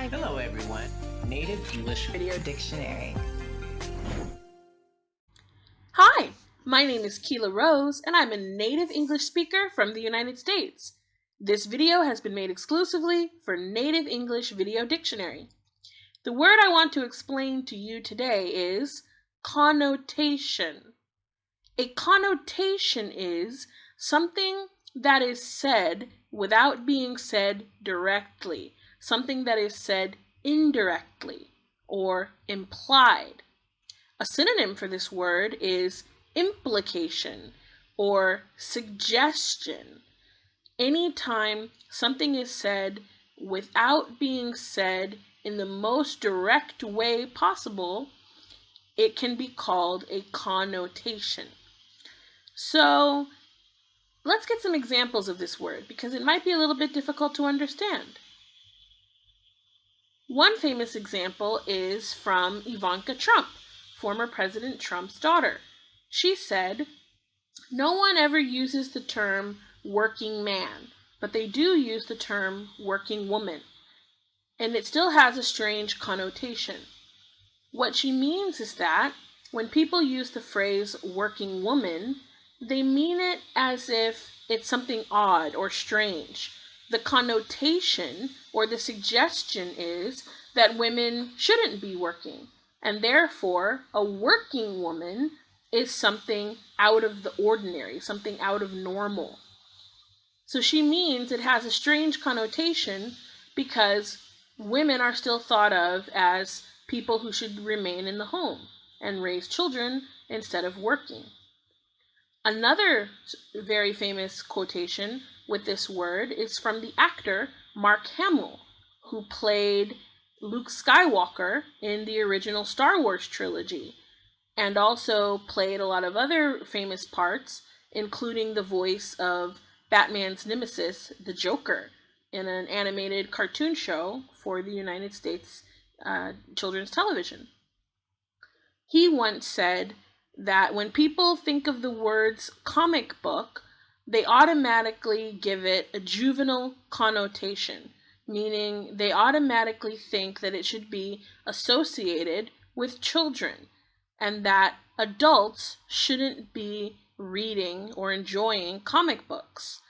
Hello, everyone. Native English Video Dictionary. Hi, my name is Keela Rose, and I'm a native English speaker from the United States. This video has been made exclusively for Native English Video Dictionary. The word I want to explain to you today is connotation. A connotation is something that is said without being said directly, something that is said indirectly or implied. A synonym for this word is implication or suggestion. Anytime something is said without being said in the most direct way possible, it can be called a connotation. So let's get some examples of this word because it might be a little bit difficult to understand. One famous example is from Ivanka Trump, former President Trump's daughter. She said, "No one ever uses the term working man, but they do use the term working woman, and it still has a strange connotation." What she means is that when people use the phrase working woman, they mean it as if it's something odd or strange. The connotation or the suggestion is that women shouldn't be working, and therefore a working woman is something out of the ordinary, something out of normal. So she means it has a strange connotation because women are still thought of as people who should remain in the home and raise children instead of working. Another very famous quotation with this word is from the actor Mark Hamill, who played Luke Skywalker in the original Star Wars trilogy, and also played a lot of other famous parts, including the voice of Batman's nemesis, the Joker, in an animated cartoon show for the United States children's television. He once said that when people think of the words comic book, they automatically give it a juvenile connotation, meaning they automatically think that it should be associated with children, and that adults shouldn't be reading or enjoying comic books.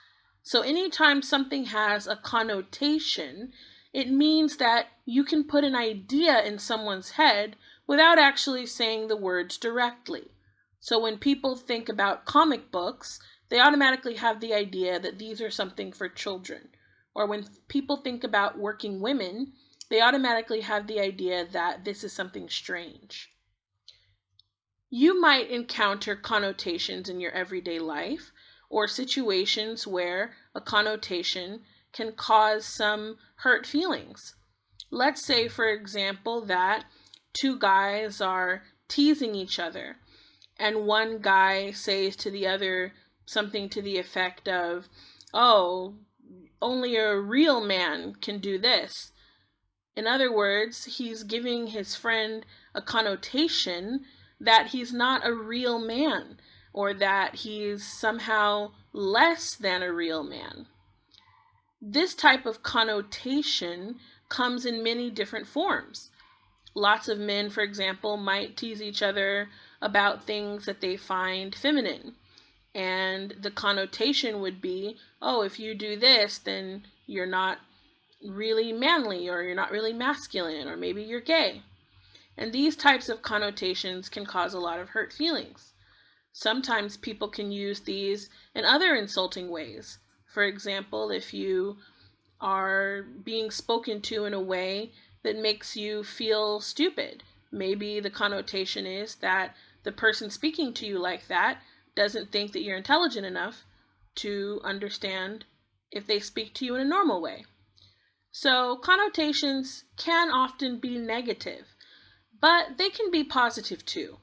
So anytime something has a connotation, it means that you can put an idea in someone's head without actually saying the words directly. So when people think about comic books, they automatically have the idea that these are something for children. Or when people think about working women, they automatically have the idea that this is something strange. You might encounter connotations in your everyday life or situations where a connotation can cause some hurt feelings. Let's say, for example, that two guys are teasing each other, and one guy says to the other something to the effect of, "Oh, only a real man can do this." In other words, he's giving his friend a connotation that he's not a real man, or that he's somehow less than a real man. This type of connotation comes in many different forms. Lots of men, for example, might tease each other about things that they find feminine. And the connotation would be, "Oh, if you do this, then you're not really manly, or you're not really masculine, or maybe you're gay." And these types of connotations can cause a lot of hurt feelings. Sometimes people can use these in other insulting ways. For example, if you are being spoken to in a way that makes you feel stupid, maybe the connotation is that the person speaking to you like that doesn't think that you're intelligent enough to understand if they speak to you in a normal way. So connotations can often be negative, but they can be positive too.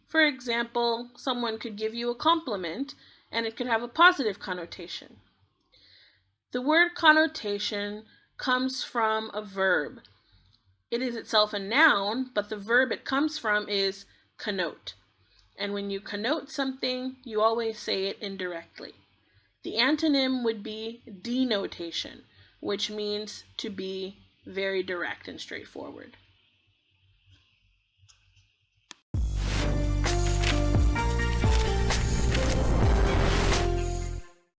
For example, someone could give you a compliment and it could have a positive connotation. The word connotation comes from a verb. It is itself a noun, but the verb it comes from is connote. And when you connote something, you always say it indirectly. The antonym would be denotation, which means to be very direct and straightforward.